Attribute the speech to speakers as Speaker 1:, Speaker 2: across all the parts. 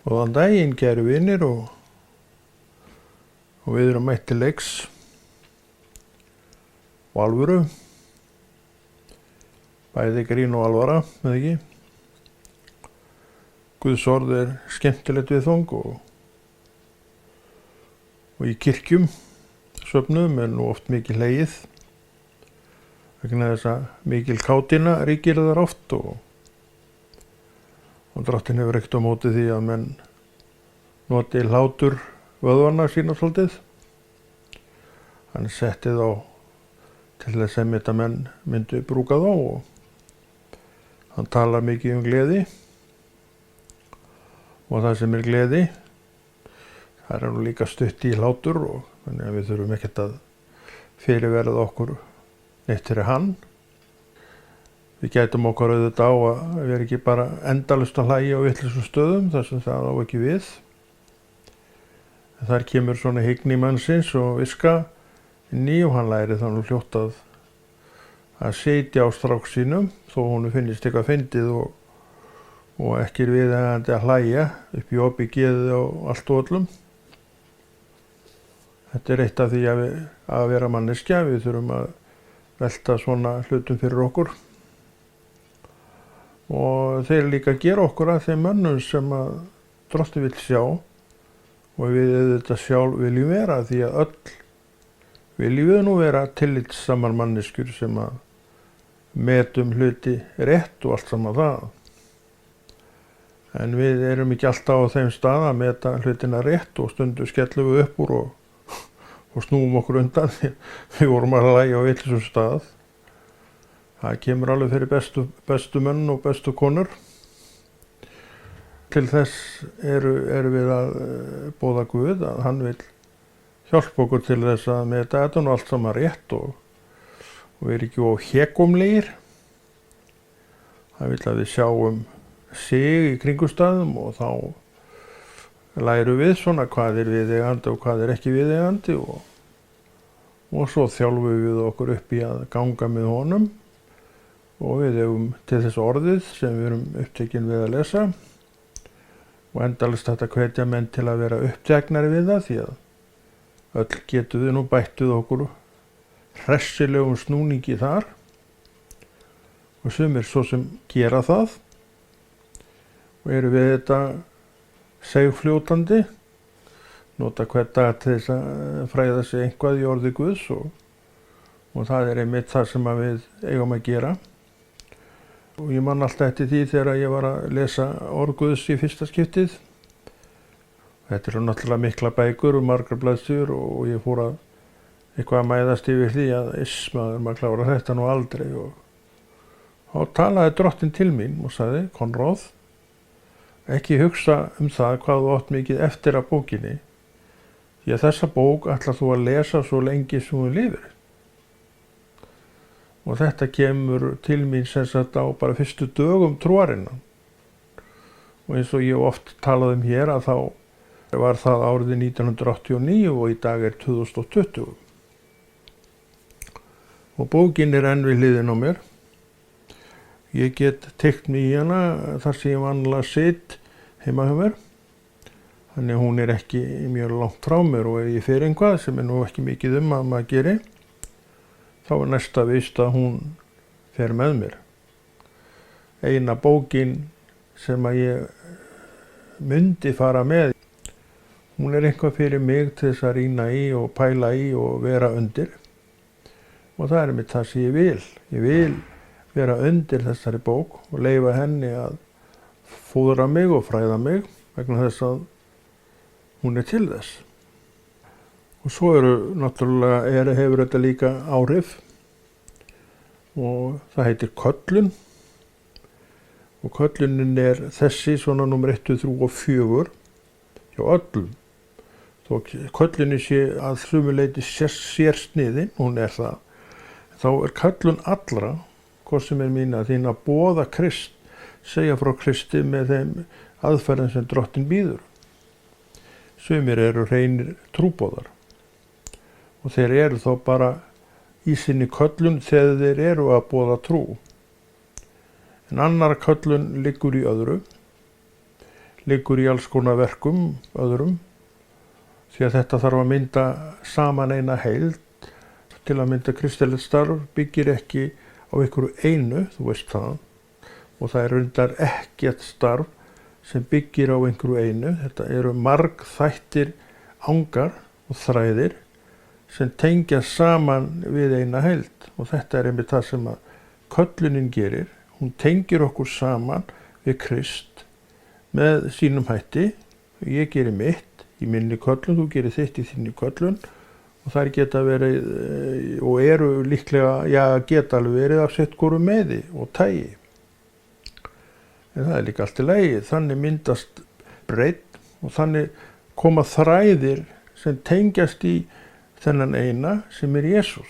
Speaker 1: Góðan daginn, kæru vinir og við erum mætt til leiks og alvöru. Bæði grín og alvara, með ekki. Guðs orð skemmtilegt viðfang og í kirkjum söfnuðum nú oft mikil hlegið. Vegna þess að mikil kátína ríkir þar oft og Drottinn hefur ekkert á móti því að menn noti hlátur vöðvana sína svolítið. Hann setti þá til þess að menn myndu brúka þá og hann talar mikið gleði og það sem gleði, það nú líka stutt í hlátur og þannig að við þurfum ekkert að fyrirverða okkur neitt fyrir hann. Við gætum okkar auðvitað á að vera ekki bara endalaust að hlæja á vitlausum stöðum þar sem það á ekki við. En þar kemur svona hyggni mannsins og viska inn í og hann læri þannig fljótt að sitja á strák sínum þó honum finnist eitthvað fyndið og ekki viðeigandi að hlæja upp í opið geðið á allt og öllum. Þetta eitt af því að vera manneskja, við þurfum að velta svona hlutum fyrir okkur. Og þeir líka gera okkur að þeim mönnum sem að Drottinn vill sjá og við þetta sjálf viljum vera því að öll viljum við nú vera tillitssamar manneskjur sem að metum hluti rétt og allt saman það. En við erum ekki alltaf á þeim stað að meta hlutina rétt og stundu skellum við upp úr og snúum okkur undan því við vorum að hlæja á vitlausum stað. Það kemur alveg fyrir bestu menn og bestu konur. Til þess erum við að boða Guð að hann vil hjálpa okkur til þess að meta þetta og allt saman rétt og við erum ekki of hégómlegir. Það vil að við sjáum sig í kringumstæðum og þá lærum við svona hvað viðeigandi og hvað ekki viðeigandi og svo þjálfum við okkur upp í að ganga með honum. Og við eigum til þess orðið sem við erum upptekin við að lesa og endalaust þetta hvetja menn til að vera uppteknari við það því að öll getum við nú bættuð okkur hressilegum snúningi þar og sumir svo sem gera það og eru við þetta seigfljótandi, nota hver dag til þess að fræða sig eitthvað í orði Guðs og það einmitt það sem við eigum að gera. Og ég man alltaf eftir því þegar ég var að lesa orð Guðs í fyrsta skiptið. Þetta eru náttúrulega mikla bækur og margar blaðsíður og ég fór að eitthvað mæðast yfir því að maður klárar þetta nú aldrei. Og þá talaði Drottinn til mín og sagði, Konráð, ekki hugsa það hvað þú átt mikið eftir af bókinni. Því að þessa bók ætlar þú að lesa svo lengi sem þú lifir. Og þetta kemur til mín sem sagt á bara fyrstu dögum trúarinnar. Og eins og ég oft talaði hér að þá var það árið 1989 og í dag 2020. Og bókin enn við hliðin á mér. Ég get teygt mig í hana þar sem ég vanlega sitt heima hjá mér. Þannig að hún ekki mjög langt frá mér og ef ég fer eitthvað sem nú ekki mikið að maður geri, þá næsta víst að hún fer með mér. Eina bókin sem að ég myndi fara með, hún eitthvað fyrir mig til þess að rýna í og pæla í og vera undir. Og það einmitt það sem ég vil. Ég vil vera undir þessari bók og leyfa henni að fóðra mig og fræða mig vegna þess að hún til þess. Og svo náttúrulega hefur þetta líka áhrif og það heitir köllun og köllunin þessi svona númer 1, 3 og 4 hjá öllum. Þó köllunin sé að sumuleyti sérsniðin, hún það. Þá köllun allra, hvort sem mín að þín að boða Krist, segja frá Kristi með þeim aðferðum sem Drottinn býður. Sumir eru hreinir trúboðar. Og þeir þó bara í sinni köllun þegar þeir eru að boða trú. En annar köllun liggur í öðru. liggur í alls konar verkum öðrum, því að þetta þarf að mynda saman eina heild. Til að mynda kristilegt starf byggir ekki á einhverju einu, þú veist það, og það er reyndar ekkert starf sem byggir á einhverju einu. Þetta eru margþættir angar og þræðir sem tengja saman við eina heild, og þetta er einmitt það sem að köllunin gerir. Hún tengir okkur saman við Krist með sínum hætti. Ég geri mitt í minni köllun, þú gerir þitt í þinni köllun, og þær geta verið og eru líklega, geta alveg verið af sitt hvoru meiði og tægi. En það er líka allt í lagi. Þannig myndast breidd og þannig koma þræðir sem tengjast í þennan eina sem er Jesús.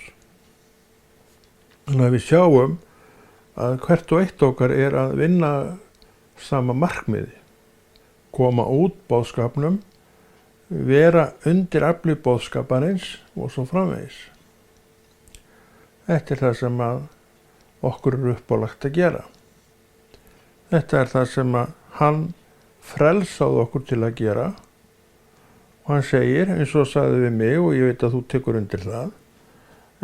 Speaker 1: Þannig að við sjáum að hvert og eitt okkar er að vinna sama markmiði. Koma út boðskapnum, vera undir afli boðskaparins og svo framvegis. Þetta er það sem að okkur er uppálagt að gera. Þetta er það sem að hann frelsaði okkur til að gera, og hann segir, eins og sagði við mig, og ég veit að þú tekur undir það,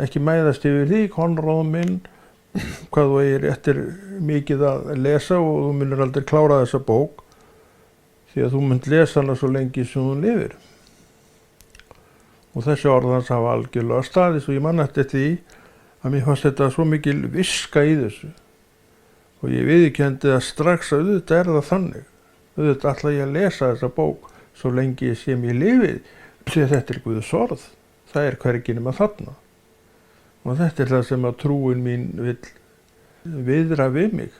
Speaker 1: ekki mæðast yfir því, Konráð minn, hvað þú eigir eftir mikið að lesa og þú munir aldrei klára þessa bók, því að þú munt lesa hana svo lengi sem þú lifir. Og þessi orð hans hafa algjörlega staðist, og ég man eftir því að mér fannst þetta svo mikil viska í þessu. Og ég viðurkenndi það strax að auðvitað er það þannig. Auðvitað ætla ég að lesa þessa bók svo lengi sem ég lifi, því að þetta er Guðs orð. Það er hvergi nema þarna. Og þetta er það sem að trúin mín vill viðra við mig.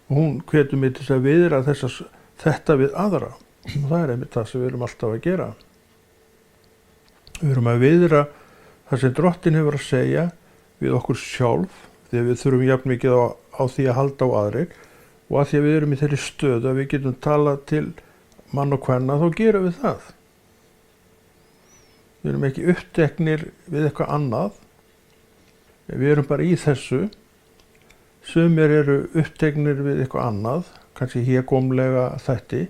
Speaker 1: Og hún hvetur mig til að viðra þetta við aðra. Og það er einmitt það sem við erum alltaf að gera. Við erum að viðra það sem Drottinn hefur að segja við okkur sjálf, því að við þurfum jafn mikið á því að halda á aðrir, og að því að við erum í þeirri stöðu að við getum talað til mann og kvenna, þá gerum við það. Við erum ekki uppteknir við eitthvað annað. Við erum bara í þessu. Sumir eru uppteknir við eitthvað annað, kannski hégómlega þætti,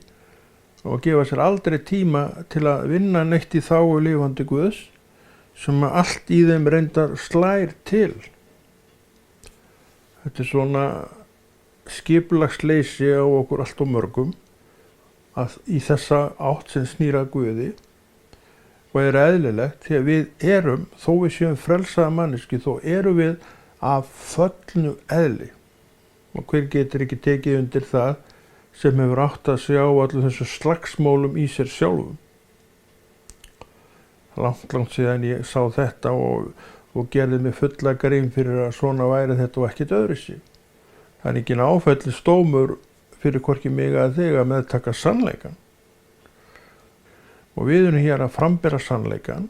Speaker 1: og gefa sér aldrei tíma til að vinna neitt í þágu lifandi Guðs, sem að allt í þeim reyndar slær til. Þetta er svona skipulagsleysi á okkur allt og mörgum, að í þessa átt sem snýr að Guði, og er eðlilegt, því að við erum, þó við séum frelsaða manneski, þó erum við af föllnu eðli. Og hver getur ekki tekið undir það sem hefur átt að sjá allir þessu slagsmálum í sér sjálfum. Langt síðan ég sá þetta og gerði mig fulla grein fyrir að svona væri þetta og ekkert öðruvísi. Það er ekki áfellisdómur fyrir hvorki mig að þig að meðtaka sannleikann. Og við erum hér að frambera sannleikann.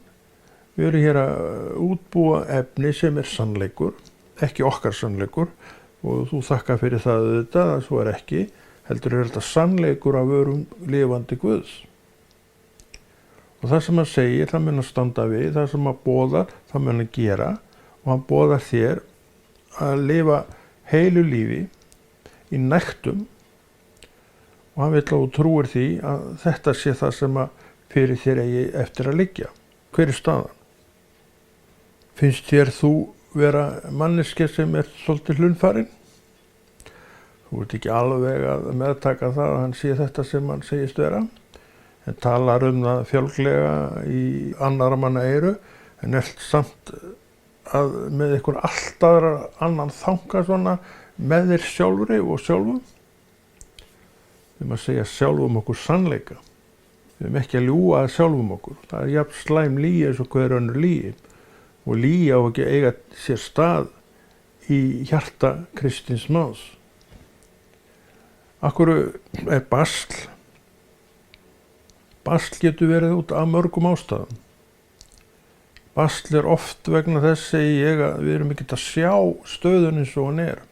Speaker 1: Við erum hér að útbúa efni sem er sannleikur, ekki okkar sannleikur, og þú þakka fyrir það auðvitað að svo er ekki, heldur er þetta sannleikur af örum lifandi Guðs. Og það sem hann segir, það mun að standa við, það sem hann boðar, það mun að gera, og hann boðar þér að lifa heilu lífi í nektum, og hann vill að þú trúir því að þetta sé það sem að fyrir þér eigi eftir að liggja. Hver er staðan? Finnst þér þú vera manneskja sem er svolítið hlunnfarinn? Þú ert ekki alveg að meðtaka það að hann sé þetta sem hann segist vera, en talar það fjálglega í annarra manna eyru, en er samt að með einhver allt aðra annan þanga svona með þér sjálfri og sjálfum. Við erum að segja sjálfum okkur sannleika. Við erum ekki að ljúga að sjálfum okkur. Það er jafn slæm lygi eins og hver önnur lygi. Og lygi á ekki að eiga sér stað í hjarta kristins manns. Af hverju er basl? Basl getur verið út af mörgum ástæðum. Basl er oft vegna þess, segi ég, að við erum ekki að sjá stöðun eins og hún er.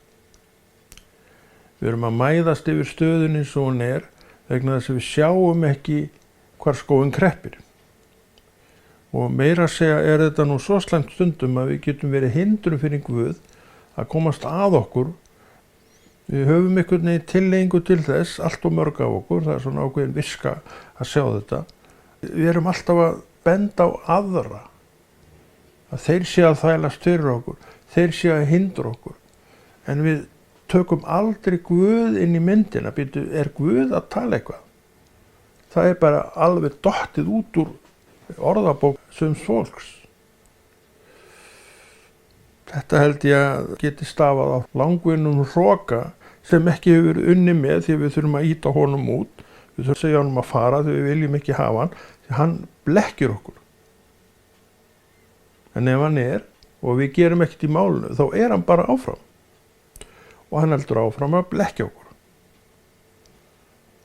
Speaker 1: Við erum að mæðast yfir stöðun eins og hún er vegna þess að við sjáum ekki hvar skóinn kreppir. Og meira að segja er þetta nú svo slæmt stundum að við getum verið hindrun fyrir Guð að komast að okkur Við höfum einhvern veginn tilhneigingu til þess, allt og mörg af okkur, það svona ákveðin viska að sjá þetta. Við erum alltaf að benda á aðra, að þeir sé að þvælast fyrir okkur, þeir sé að hindra okkur. En við tökum aldrei Guð inn í myndina, býtu, Guð að tala eitthvað? Það bara alveg dottið út úr orðabók sums fólks. Þetta held ég að geti stafað á langvinnum hroka sem ekki hefur verið unni með því við þurfum að ýta honum út. Við þurfum að segja honum að fara því við viljum ekki hafa hann, því hann blekkir okkur. En ef hann og við gerum ekkert í málinu, þá hann bara áfram. Og hann heldur áfram að blekkja okkur.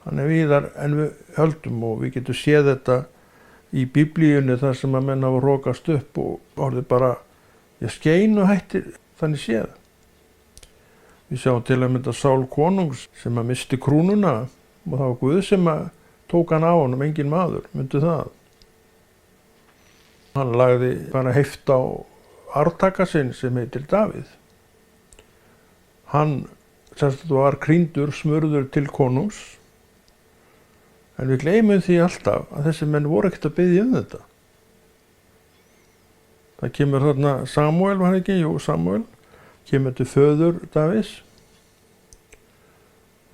Speaker 1: Hann víðar en við höldum og við getum séð þetta í Biblíunni þar sem að menn hafa rokast upp og orðið bara skeinu hættir þannig séð. Við sjáum til að mynda Sál konungs sem að misti krúnuna og það var Guð sem að tók hann á honum, engin maður, myndu það. Hann lagði bara heift á arftaka sinn sem heitir Davíð. Hann var krýndur, smurður til konungs, en við gleymum því alltaf að þessi menn voru ekkert að biðja þetta. Það kemur þarna Samúel, var hann ekki? Jú, Samúel. Kemur til föður Davíðs.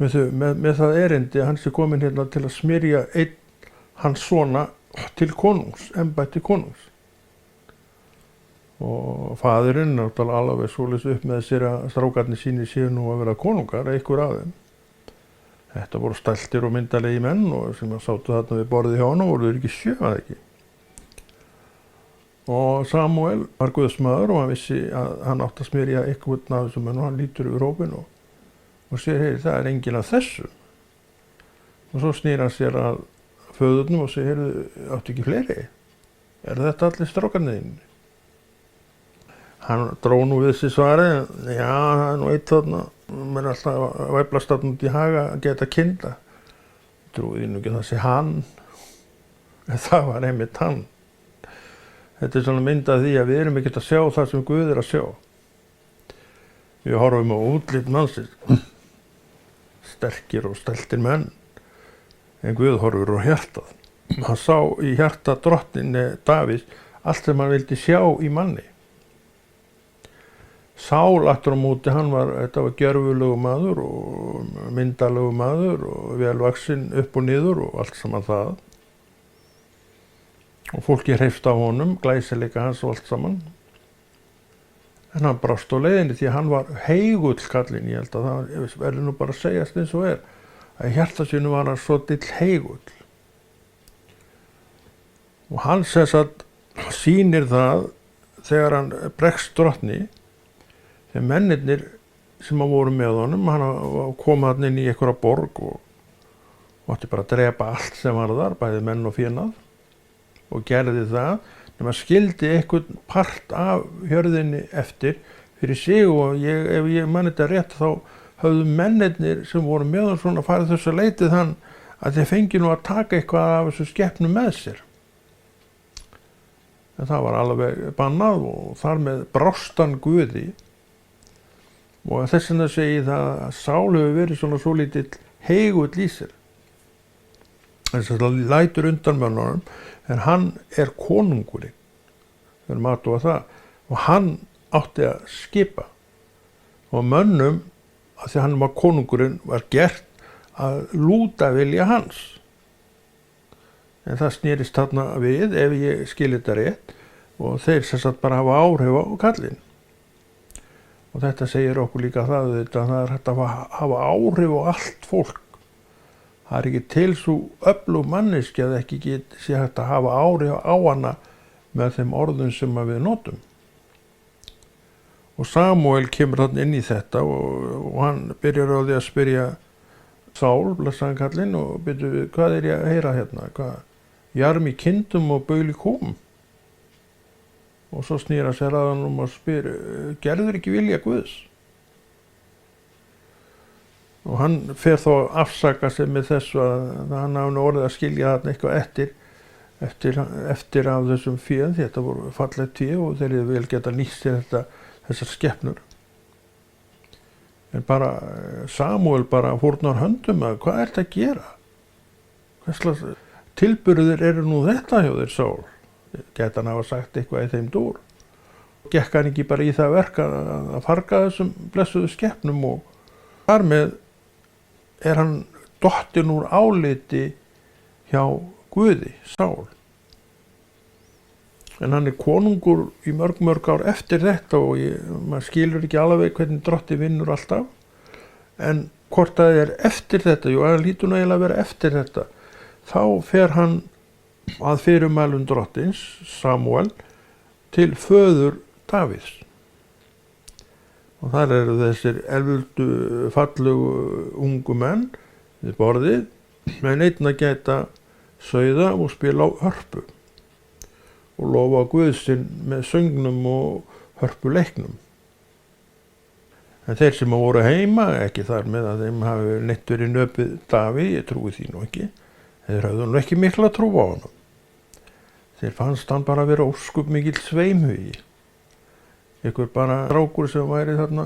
Speaker 1: Með það erindi, hann sé komin hérna til að smyrja einn hans svona til konungs, embætti konungs. Og faðirinn náttúrulega alveg svoleiðis upp með sér að strákarnir sínir séu nú að vera konungar, einhver af þeim. Þetta voru stæltir og myndalegi menn og sem sátu þarna við borðið hjá hann og voru ekki sjöfað ekki. Og Samúel var Guðsmaður og hann vissi að hann átti að smyrja einhvern af þessum menn og hann lítur yfir hópinn og sér, heyri, það enginn af þessu. Og svo snýr hann sér að föðurnum og segir, heyrðu, áttu ekki fleiri? Þetta allir strákarnir þínir? Hann dró nú við sér svarið, já, það nú eitt þarna, menn alltaf að væflast þarna út í haga að geta kynda. Trúið nú ekki það sé hann, en það var einmitt hann. Þetta svona mynd af því að við erum ekkert að sjá það sem Guð að sjá. Við horfum á útlit mannsins, sterkir og stæltir menn, en Guð horfur á hjartað. Hann sá í hjarta drottninni Davíðs allt sem hann vildi sjá í manni. Sál aftur á móti, þetta var gjörfulegu maður og myndalegu maður og velvaxinn upp og niður og allt saman það. Og fólki hreifst á honum, glæsileika hans og allt saman. En hann brást á leiðinni því að hann var heigull kallinn, ég held að það verður nú bara að segjast eins og að í hjarta sínu var hann svo dill heigull. Og hann sýnir það þegar hann bregst drottni, þegar mennirnir sem voru með honum, hann kom hann inn í einhverja borg og átti bara að drepa allt sem var þar, bæði menn og fínað. Og gerði það, nema skildi einhvern part af hjörðinni eftir fyrir sig og ef ég man þetta rétt þá höfðu mennirnir sem voru með hann svona farið þess að leitið hann að þeir fengi nú að taka eitthvað af þessu skepnu með sér. En það var alveg bannað og þar með brást hann Guði. Og þess vegna segi það að Sál hefur verið svona svolítill heigull í sér. Þess að það lætur undan mönnunum, en hann konungurinn. Við erum aðtúa það. Og hann átti að skipa. Og mönnum, að því hann var konungurinn, var gert að lúta vilja hans. En það snýrist þarna við, ef ég skil þetta rétt, og þeir sem sagt bara hafa áhrif á kallinn. Og þetta segir okkur líka það er hægt að hafa áhrif á allt fólk. Það er ekki til svo öflug manneskja að ekki sé hægt að hafa áhrif á hana með þeim orðum sem við notum. Og Samúel kemur þarna inn í þetta og hann byrjar á því að spyrja Sál, blessaðan kallinn, og byrju, hvað ég að heyra hérna? Jarm í kindum og baul í kúm. Og svo snýr hann sér að hann og spyr, gerður ekki vilja Guðs? Og hann fer þó að afsaka sig með þessu að hann hafi orðið að skilja þarna eitthvað eftir af þessum féð. Þetta voru fallegt fé og þeir vel geta nýtt sér þessar skepnur. En bara Samúel bara fórnar höndum að hvað ertu að gera? Hvers tilburðir eru nú þetta hjá þér, Sál? Gæti hann hafa sagt eitthvað í þeim dúr? Gekk hann ekki bara í það verk að farga þessum blessuðu skepnum og þar með hann dottinn úr áliti hjá Guði, Sál. En hann konungur í mörg ár eftir þetta og maður skilur ekki alveg hvernig Drottinn vinnur alltaf. En hvort það eftir þetta, það lítur nú eiginlega að vera eftir þetta, þá fer hann að fyrirmælum Drottins, Samúel, til föður Davíðs. Og þar eru þessir elvuldu fallegu ungu menn við borðið, með einn að gæta sauða og spila á hörpu og lofa Guðsinn með söngnum og hörpuleiknum. En þeir sem voru heima, ekki þar með að þeim hafi neitt verið nöpið Davíð, ég trúi því nú ekki, þeir hafðu nú ekki mikla trú á honum. Þeir fannst hann bara vera óskup mikill sveimhugi. Einhver bara strákur sem væri þarna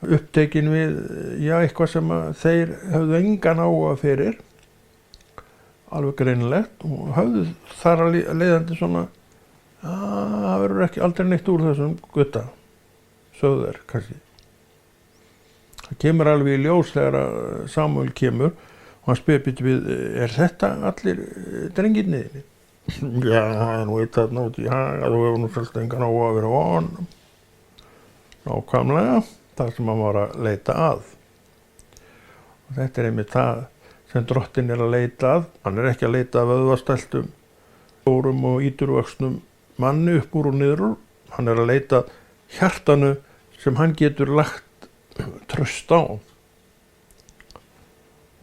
Speaker 1: upptekinn við, eitthvað sem þeir höfðu engan áhuga fyrir, alveg greinilegt, og höfðu þar að leiðandi svona, það verður ekki aldrei neitt úr þessum gutta, sögðu þeir kannski. Það kemur alveg í ljós þegar Samúel kemur og hann spyr við, þetta allir drengirnir? Já, það nú eitt þarna út í haga, þú hefur nú svolítið engan áhuga að vera á honum. Nákvæmlega, það sem hann var að leita að. Og þetta einmitt það sem Drottinn að leita að. Hann ekki að leita að vöðvastæltum, stórum og íturvöxnum manni upp úr og niður úr. Hann að leita hjartanu sem hann getur lagt traust á.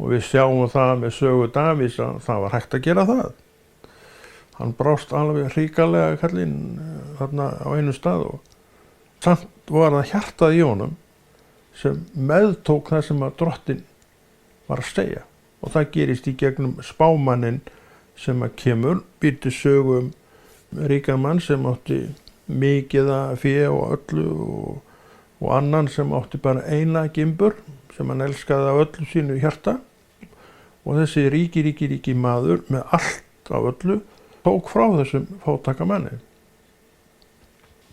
Speaker 1: Og við sjáum það með sögu Davíðs að það var hægt að gera það. Hann brást alveg hrikalega kallinn þarna á einu stað og samt var það hjartað í honum sem meðtók það sem að Drottinn var að segja. Og það gerist í gegnum spámanninn sem að kemur, býr til sögu ríkan mann sem átti mikið að fé og öllu og annan sem átti bara eina gimbur sem hann elskaði af öllu sínu hjarta. Og þessi ríki maður með allt af öllu tók frá þessum fátæka manni.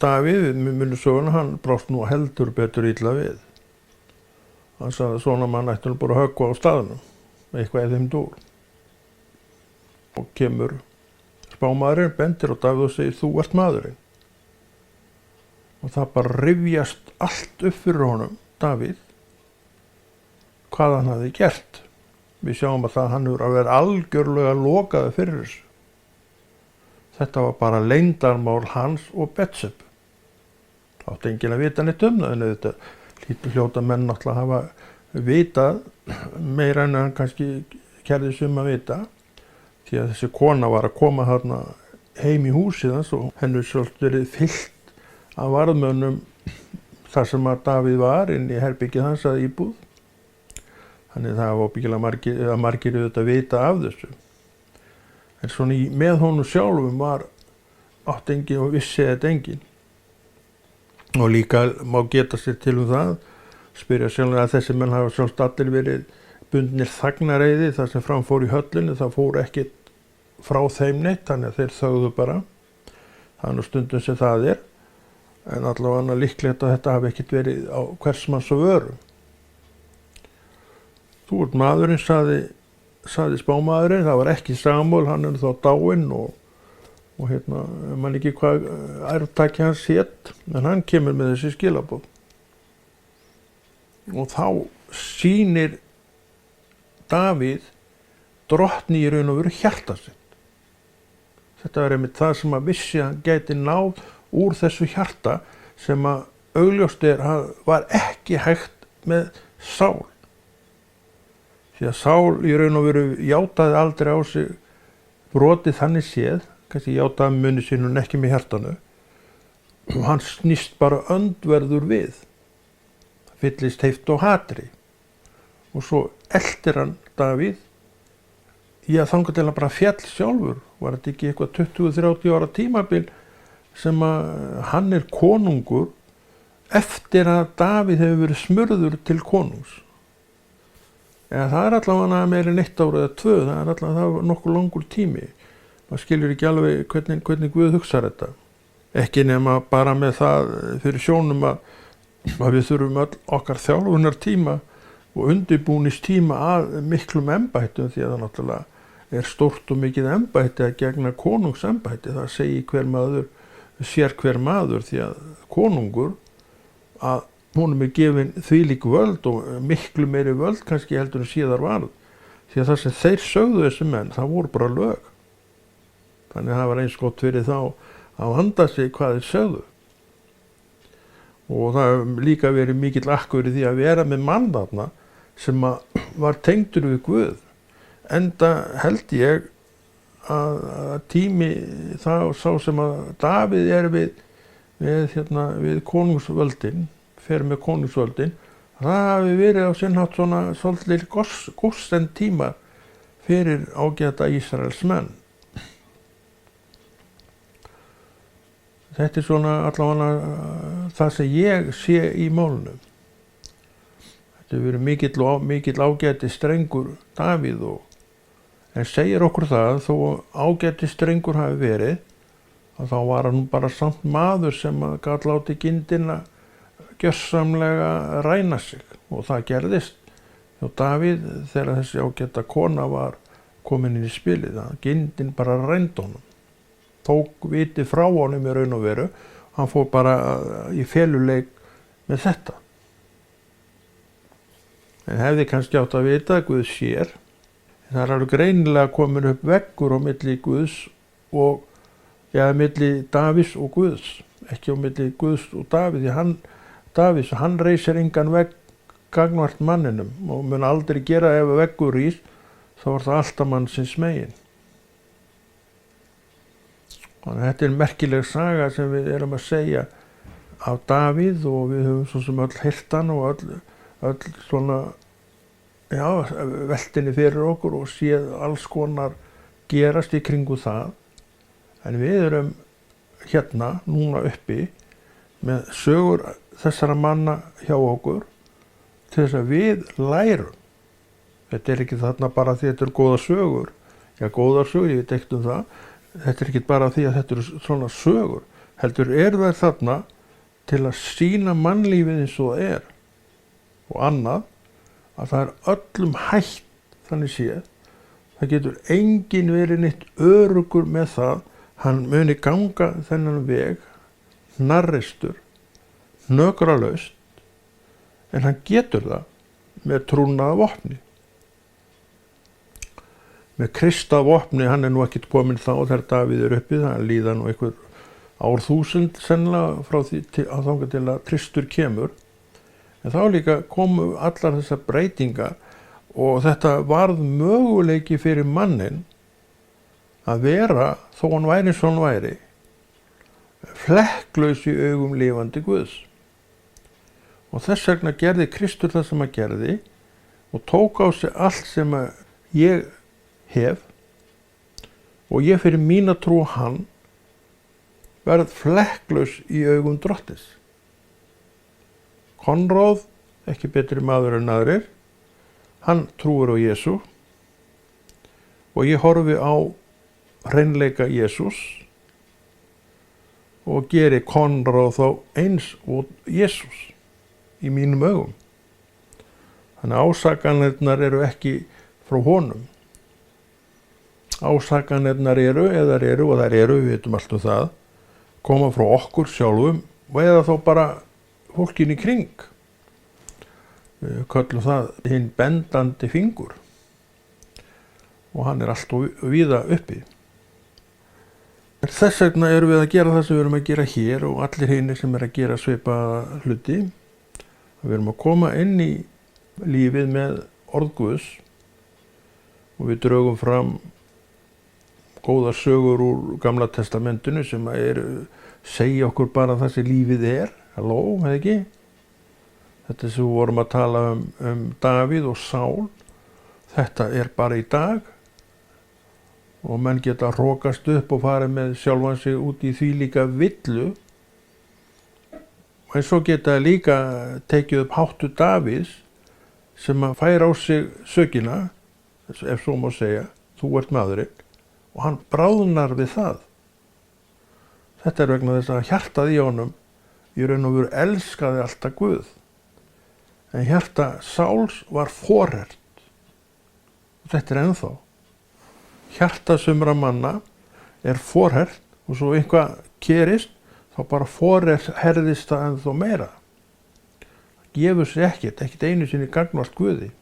Speaker 1: Davíð, við munum söguna, hann brást nú heldur betur illa við. Hann sagði að svona mann ætti nú bara að höggva á staðnum, eitthvað í þeim dúr. Og kemur spámaðurinn, bendir á Davíð og segir, þú ert maðurinn. Og það bara rifjast allt upp fyrir honum, Davíð, hvað hann hafði gert. Við sjáum að það hann hefur að vera algjörlega lokaði fyrir þessu. Þetta var bara leyndarmál hans og Betsöbu. Það átti enginn að vita neitt það, en þetta hlýtur hljóta menn náttúrulega að hafa vitað meira en hann kannski kærði sum að vita, því að þessi kona var að koma þarna heim í húsið hans og henni svolítið verið fyllt af varðmönnum þar sem að Davíð var inn í herbyggið hans að íbúð. Þannig það var óbyggilega margir auðvitað vita af þessu. En svona með honum sjálfum var átt enginn og vissi þetta enginn. Og líka má geta sér til það, spyrja sjálfur að þessi menn hafa sjálfst allir verið bundnir þagnareiði þar sem fram fór í höllinni, það fór ekkert frá þeim neitt, þannig að þeir þögðu bara. Það nú stundum sem það en allavega líklegt að þetta hafi ekkert verið á hvers manns og vöru. Þú ert maðurinn, sagði spámaðurinn, það var ekki Samúel, hann þá dáinn og man ekki hvað arftaki hans hét, en hann kemur með þessi skilaboð. Og þá sýnir Davíð Drottni í raun og veru hjarta sitt. Þetta var einmitt það sem að vissi að hann gæti náð úr þessu hjarta sem að augljóst var ekki hægt með Sál. Því að Sál í raun og veru játaði aldrei á sig brotið þannig séð, kannski játaði muni sínum ekki með hjartanu, og hann snýst bara öndverður við. Það fyllist heift og hatri. Og svo eltir hann Davíð í að þangað til hann bara fjall sjálfur. Var þetta ekki eitthvað 20-30 ára tímabil sem að hann konungur eftir að Davíð hefur verið smurður til konungs. Eða það allavega meira en 1 ár eða 2, það var nokkuð langur tími. Maður skilur ekki alveg hvernig Guð hugsar þetta. Ekki nema bara með það fyrir sjónum að við þurfum öll okkar þjálfunar tíma og undirbúningstíma að miklum embættum, því að það náttúrulega stórt og mikið embætti að gegna konungsembætti. Það segir hver maður, sér hver maður, því að konungur, að honum gefin þvílík völd og miklu meiri völd kannski heldur en síðar varð. Því að það sem þeir sögðu þessi menn, það voru bara lög. Þannig að það var eins gott fyrir þá að vanda sig hvað þeir sögðu. Og það líka verið mikill akkur í því að vera með mann þarna sem var tengdur við Guð. Enda held ég að tími þá sá sem að Davíð við konungsvöldin, fer með konungsvöldin, það hafi verið á sinn hátt svona svolítið góðsend tíma fyrir ágæta Ísraels menn. Þetta svona allavega það sem ég sé í málunum. Þetta hefur verið mikill ágæti strengur Davíð, en segir okkur það, þó ágæti strengur hafi verið, að þá var hann bara samt maður sem gat látið gindina gjörsamlega ræna sig, og það gerðist hjá Davíð þegar þessi ágæta kona var komin inn í spilið. Gindin bara rændi honum, tók viti frá honum í raun og veru, hann fór bara í feluleik með þetta. En hefði kannski átt að vita að Guð sér, en það alveg greinilega komin upp veggur á milli Guðs og milli Davíðs og Guðs, ekki á milli Guðs og Davíð, því hann reisir engan vegg gagnvart manninum og mun aldrei gera. Ef veggur rís, þá var það alltaf mannsins megin. Þannig að þetta merkileg saga sem við erum að segja af Davíð, og við höfum svo sem öll heyrt hann og öll svona veltinni fyrir okkur og séð alls konar gerast í kringu það. En við erum hérna núna uppi með sögur þessara manna hjá okkur til þess að við lærum. Þetta ekki þarna bara því að þetta góðar sögur. Já, góðar sögur, ég veit ekkert það. Þetta ekki bara því að þetta svona sögur. Heldur það þarna til að sýna mannlífið eins og það er. Og annað, að það öllum hætt þannig séð. Það getur enginn verið neitt öruggur með það. Hann muni ganga þennan veg, hnarreistur, hnökralaust, en hann getur það með trúnaða vopni. Með Krista vopni, hann nú ekkert kominn þá þegar Davíð uppi, það líða nú einhver árþúsund sennilega frá því þangað til að Kristur kemur. En þá líka komu allar þessar breytingar og þetta varð möguleiki fyrir mannin að vera, þó hann væri eins og hann væri, flekklaus í augum lifandi Guðs. Og þess vegna gerði Kristur það sem hann gerði og tók á sig allt sem ég hef, og ég fyrir mína trú hann verð flekklaus í augum Drottins. Konráð, ekki betri maður en aðrir, hann trúir á Jesú og ég horfi á hreinleika Jesús og geri Konráð þá eins og Jesús í mínum augum. Þannig að ásakanirnar eru ekki frá honum. Ásakanirnar eru, og þær eru, við veitum allt það, koma frá okkur sjálfum og eða þá bara fólkin í kring. Við köllum það hinn bendandi fingur og hann alltaf víða uppi. Þess vegna erum við að gera það sem við erum að gera hér og allir hinir sem að gera svipaða hluti. Við erum að koma inn í lífið með orð Guðs og við drögum fram góðar sögur úr Gamla testamentinu sem segja okkur bara það sem lífið er. Halló, eða ekki? Þetta sem við vorum að tala um Davíð og Sál, þetta bara í dag. Og menn geta hrókast upp og farið með sjálfan sig út í því líka villu En svo geta líka tekið upp háttu Davíðs sem að færa á sig sökina, ef svo má segja, þú ert maðurinn, og hann bráðnar við það. Þetta er vegna þess að hjartað í honum í raun og veru elskaði alltaf Guð. En hjarta Sáls var forhert. Og þetta er ennþá. Hjarta sumra manna er forhert og svo eitthvað gerist, þá bara forherðist það ennþá meira. Það gefur sér ekkert einu sinni gagnvart Guði.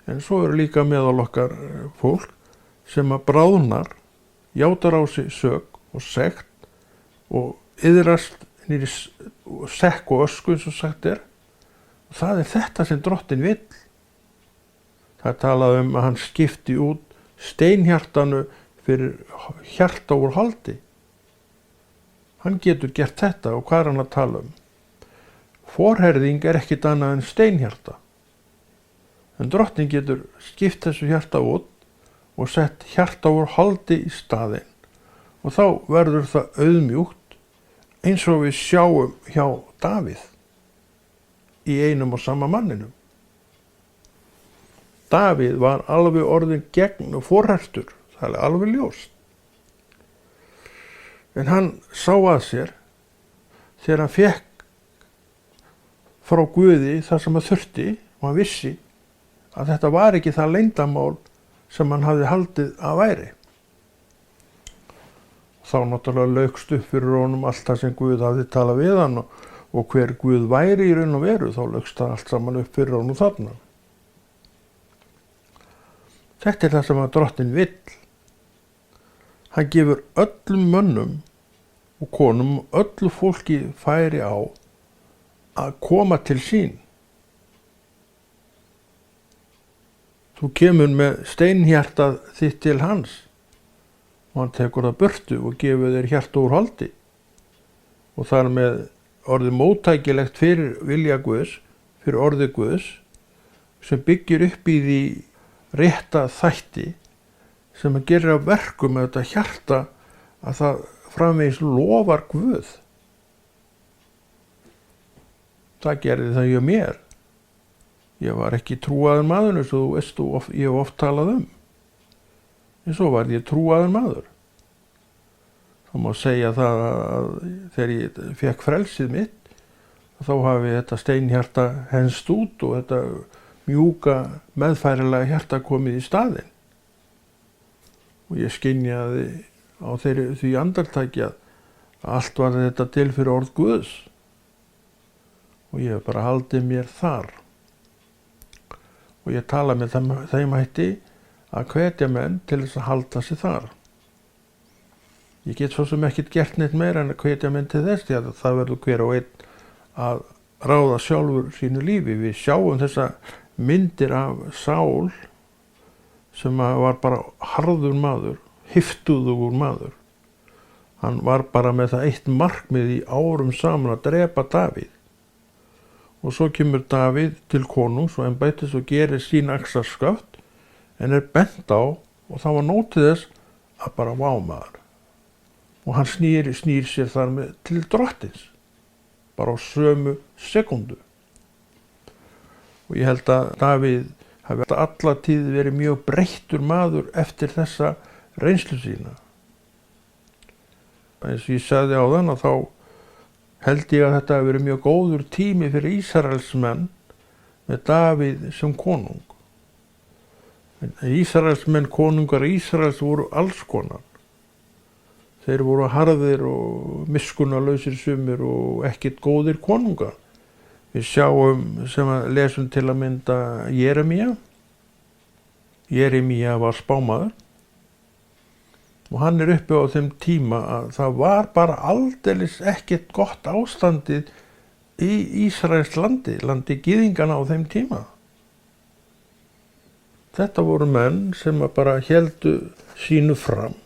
Speaker 1: En svo eru líka meðal okkar fólk sem að bráðnar, játar á sig sök og sekt og iðrast niður í sekk og ösku eins og sagt er. Og það er þetta sem Drottinn vill. Það er talað að hann skipti út steinhjartanu fyrir hjarta úr holdi. Hann getur gert þetta og hvað er hann að tala um? Forherðing er ekkit annað en steinhjarta. En Drottinn getur skipt þessu hjarta út og sett hjarta úr holdi í staðinn. Og þá verður það auðmjúkt eins og við sjáum hjá Davíð í einum og sama manninum. Davíð var alveg orðinn gegn og forhertur, það er alveg ljóst. En hann sá að sér þegar hann fékk frá Guði það sem hann þurfti og hann vissi að þetta var ekki það leyndarmál sem hann hafði haldið að væri. Þá náttúrulega laukst upp fyrir honum allt það sem Guð hafði talað við hann og hver Guð væri í raun og veru, þá laukst það allt saman upp fyrir honum þarna. Þetta er það sem að Drottinn vill. Hann gefur öllum mönnum og konum, öllu fólki færi á að koma til sín. Þú kemur með steinhjartað þitt til hans og hann tekur það burtu og gefur þér hjarta úr holdi og þar með orðið móttækilegt fyrir vilja Guðs, fyrir orðið Guðs sem byggir upp í því rétta þætti sem að gera verkum með þetta hjarta að það framvegis lofar Guð. Það gerði það hjá mér. Ég var ekki trúaður maður eins og þú veist ég hef oft talað um. En svo var ég trúaður maður. Það má segja það að þegar ég fekk frelsið mitt þá hafi þetta steinhjarta henst út og þetta mjúka meðfærilega hjarta komið í staðinn. Og ég skynjaði á því andartaki að allt var þetta til fyrir orð Guðs. Og ég hef bara haldið mér þar. Og ég tala með þeim hætti að hvetja menn til þess að halda sig þar. Ég get svo sem ekkert gert neitt meira en að hvetja menn til þess því að það verður hver og einn að ráða sjálfur sínu lífi. Við sjáum þessa myndir af Sál sem var bara harður maður, hyftuðugur maður. Hann var bara með það eitt markmið í árum saman að drepa Davíð. Og svo kemur Davíð til konungs og embættis og gerir sín axarskaft en er bent á og það var nótið þess að bara vámaður. Og hann snýr sér þar með til Drottins, bara á sömu sekundu. Og ég held að Davíð hafi alla tíð verið mjög breyttur maður eftir þessa reynslu sína. Eins og ég sagði á þann að þá held ég að þetta hafi verið mjög góður tími fyrir Ísraelsmenn með Davíð sem konung. Ísraelsmenn, konungar Ísraels voru alls konar. Þeir voru harðir og miskunnarlausir sumir og ekkert góðir konungar. Við sjáum sem að lesum til að mynda Jeremía. Jeremía var spámaður. Og hann er uppi á þeim tíma að það var bara aldeilis ekkert gott ástandið í Ísraels landi gyðingana á þeim tíma. Þetta voru menn sem bara héldu sínu fram.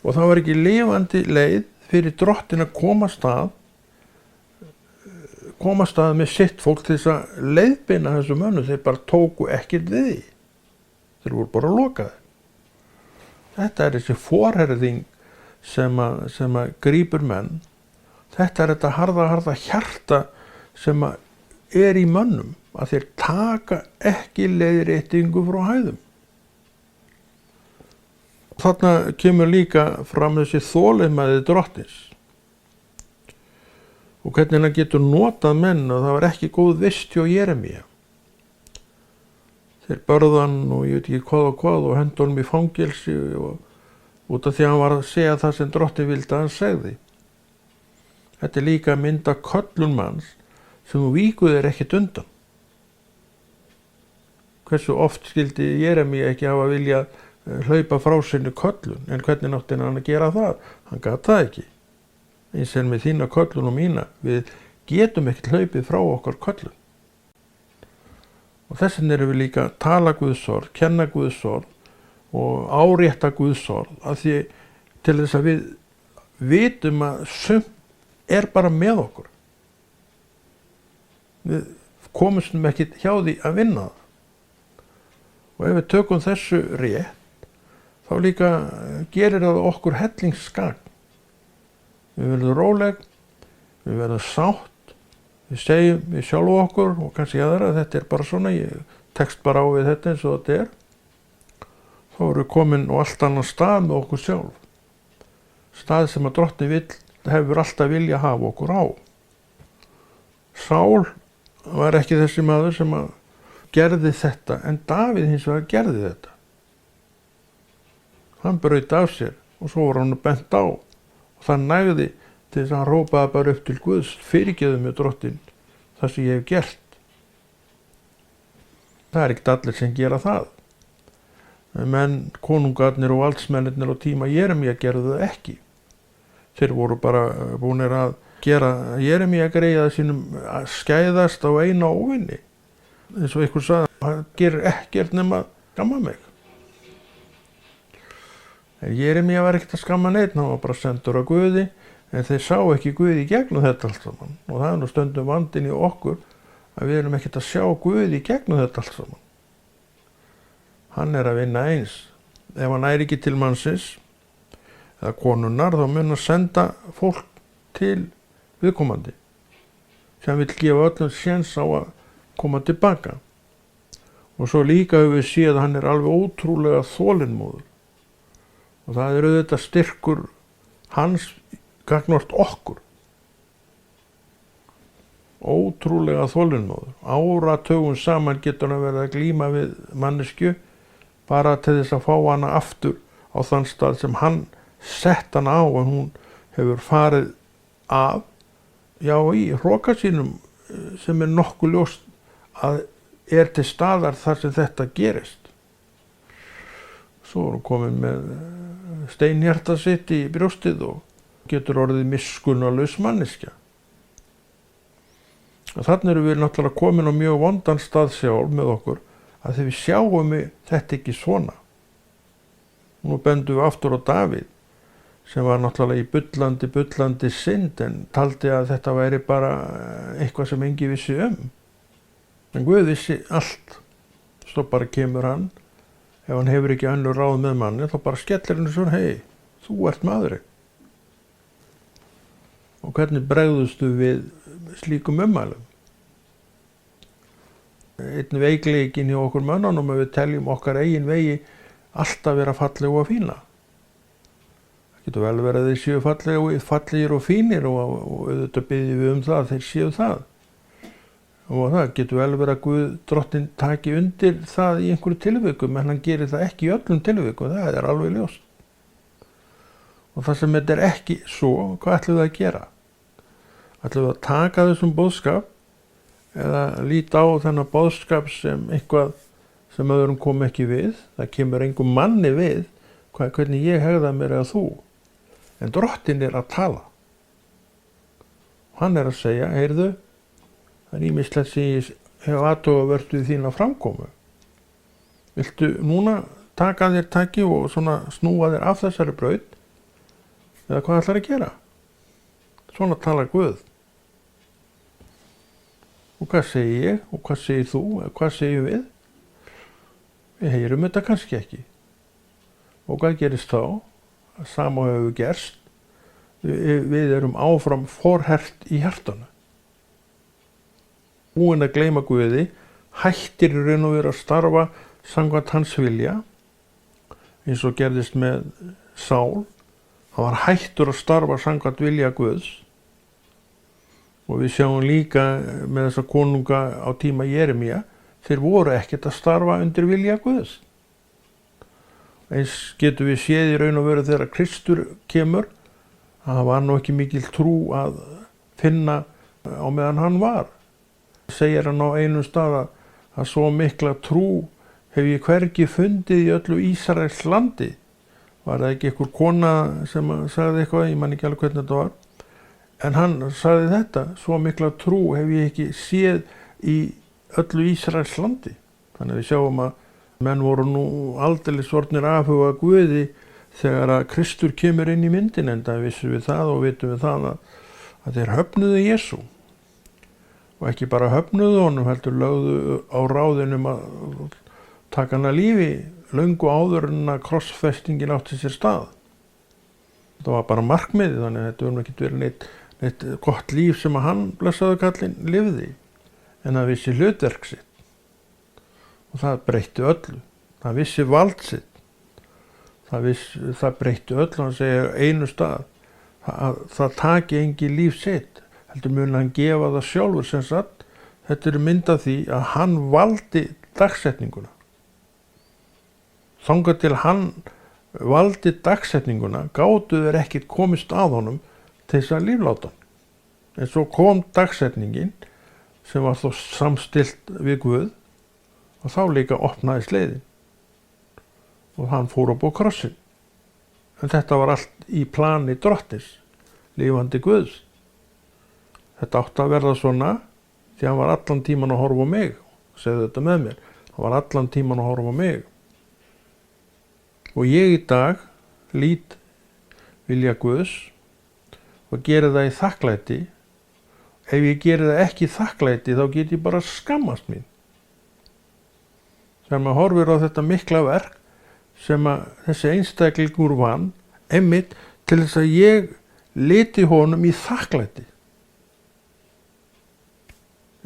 Speaker 1: Og það var ekki lifandi leið fyrir Drottinn að koma stað með sitt fólk til þess að leiðbeina þessu mönnum. Þeir bara tóku ekkert við því. Þeir voru bara lokaði. Þetta er þessi forherðing sem að grípur menn. Þetta er þetta harða hjarta sem er í mönnum, að þeir taka ekki leiðréttingu frá hæðum. Þarna kemur líka fram þessi þolinmæði Drottins og hvernig hann getur notað menn, og það var ekki góð vist hjá Jeremíu. Þeir börðu hann og ég veit ekki hvað og hendu honum í fangelsi og út af því að hann var að segja það sem Drottinn vildi að hann segði. Þetta er líka mynda köllun manns sem þú víkur þér ekkert undan. Hversu oft skildi Jeremíu ekki hafa vilja hlaupa frá sinni köllun, en hvernig nátti hann að gera það? Hann gat það ekki. Eins og með þína köllun og mína, við getum ekkert hlaupið frá okkar köllun. Og þess vegna erum við líka að tala Guðs orð, kenna Guðs orð og árétta Guðs orð, af því til þess að við vitum að sumt er bara með okkur. Við komumst ekki hjá því að vinna það. Og ef við tökum þessu rétt, þá líka gerir það okkur hellingsgagn. Við verðum róleg, við verðum sátt, við segjum við sjálfu okkur og kannski aðra að þetta er bara svona, ég tekst bara á við þetta eins og þetta er. Þá erum við komin á allt annan stað með okkur sjálf. Stað sem að Drottinn hefur alltaf vilja að hafa okkur á. Sál var ekki þessi maður sem að gerði þetta, en Davíð hins vegar gerði þetta. Hann braut af sér og svo var hann bent á og það nægði til þess að hann rópaði bara upp til Guðs: fyrirgefðu mér Drottinn það sem ég hef gert. Það er ekkert allir sem gera það. Menn, konungarnir og valdsmennirnir á tíma Jeremíu gerðu það ekki. Þeir voru bara búnir að gera Jeremíu greiða sínum að skæðast á eina óvinni. Eins og einhver sagði, hann gerir ekkert nema að skamma mig. En Jeremíu var ekkert að skamma neitt, hann var bara sendur af Guði, en þeir sá ekki Guði í gegnum þetta allt saman. Og það er nú stundum vandinn í okkur að við erum ekkert að sjá Guði í gegnum þetta allt saman. Hann er að vinna eins. Ef hann er ekki til mannsins eða konunnar, þá mun að senda fólk til viðkomandi sem vil gefa öllum séns á að koma tilbaka. Og svo líka hefur við séð að hann er alveg ótrúlega þolinmóður. Og það er auðvitað styrkur hans gagnvart okkur. Ótrúlega þolinmóður. Áratugum saman getur hann verið að glíma við manneskju bara til þess að fá hana aftur á þann stað sem hann sett hana á, en hún hefur farið af, já, í hroka sínum sem er nokkuð ljóst að er til staðar þar sem þetta gerist. Svo er hún komin með steinhjarta sitt í brjóstið og getur orðið miskunnarlaus manneskja. Og þannig erum við náttúrulega komin á mjög vondan stað sjálf með okkur, að þegar við sjáum þetta ekki svona. Nú bendum við aftur á Davíð, sem var náttúrulega í bullandi synd, en taldi að þetta væri bara eitthvað sem enginn vissi um. En Guð vissi allt. Svo bara kemur hann, ef hann hefur ekki önnur ráð með manni, þá bara skellir hann svona: hei, þú ert maðurinn. Og hvernig bregðustu við slíkum ummælum? Einn veikleikin hjá okkur mönnunum, að við teljum okkar eigin vegi alltaf vera falleg og fína. Það getur vel verið að þeir séu fallegir og fínir og auðvitað biðjum við það að þeir séu það. Og það getur vel verið að Guð Drottinn taki undir það í einhverju tilvikum, en hann gerir það ekki í öllum tilvikum, það er alveg ljóst. Og það sem þetta er ekki svo, hvað ætlum við að gera? Ætlum við að taka þessum boðskap eða líta á þennan boðskap sem eitthvað sem öðrum kom ekki við? Það kemur engum manni við hvernig ég hegða mér eða þú. En Drottinn er að tala. Hann er að segja: heyrðu, það er ýmislegt sem ég hef athugavert við þína framkomu. Viltu núna taka þér taki og svona snúa þér af þessari braut? Eða hvað ætlar að gera? Svona talar Guð. Og hvað segi ég? Og hvað segir þú? Hvað segjum við? Við heyrum þetta kannski ekki. Og hvað gerist þá? Sama hefur gerst. Við erum áfram forhert í hjartanu. Búin að gleyma Guði, hættir í raun og veru að starfa samkvæmt hans vilja, eins og gerðist með Sál. Hann var hættur að starfa samkvæmt vilja Guðs. Og við sjáum líka með þessa konunga á tíma Jeremía, þeir voru ekkert að starfa undir vilja Guðs. Eins getum við séð í raun og veru þegar Kristur kemur, að það var nú ekki mikil trú að finna á meðan hann var. Segir hann á einum stað að svo mikla trú hef ég hvergi fundið í öllu Ísraels landi. Var það ekki einhver kona sem sagði eitthvað, ég man ekki alveg hvernig þetta var. En hann sagði þetta, svo mikla trú hef ég ekki séð í öllu Ísraels landi. Þannig að við sjáum að menn voru nú aldeilis orðnir afhuga Guði þegar að Kristur kemur inn í myndin, en það vissum við það og vitum við það að þeir höfnuðu Jesú. Og ekki bara höfnuðu honum, heldur lögðu á ráðinum að taka hann að lífi löngu áður en að krossfestingin átti sér stað. Það var bara markmiðið, þannig að þetta verður ekki verið neitt gott líf sem að hann, blessaðu kallinn, lifði, en það vissi hlutverk sitt. Og það breytti öllu. Það vissi vald sitt. Það breytti öllu, hann segir einu stað, það taki engi líf sitt, heldur mun hann gefa það sjálfur, sem sagt, þetta er mynd af því að hann valdi dagsetninguna. Þangað til hann valdi dagsetninguna, gátu þeir ekkert komist að honum til þess að lífláta hann. En svo kom dagsetningin, sem var þó samstillt við Guð, og þá líka opnaðist leiðin. Og hann fór upp á krossin. En þetta var allt í plani Drottins, lifandi Guðs. Þetta átti að verða svona, því hann var allan tíman að horfa á mig. Segðu þetta með mér. Hann var allan tíman að horfa á mig. Og ég í dag lít vilja Guðs og geri það í þakklæti. Ef ég geri það ekki í þakklæti, þá get ég bara skammast mín. Þegar maður horfir á þetta mikla verk sem að þessi einstaklingur vann, einmitt til þess að ég liti honum í þakklæti.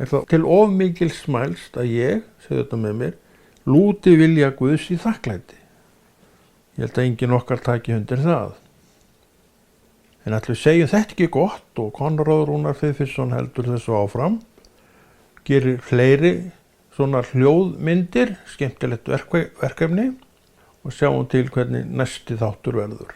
Speaker 1: Er það til of mikil smælst að ég, segðu þetta með mér, lúti vilja Guðs í þakklæti. Ég held að enginn okkar taki undir það. En ætli við segjum þetta ekki gott og Konráð Rúnar Friðfinnsson heldur þessu áfram, gerir fleiri svona hljóðmyndir, skemmtilegt verkefni og sjáum til hvernig næsti þáttur verður.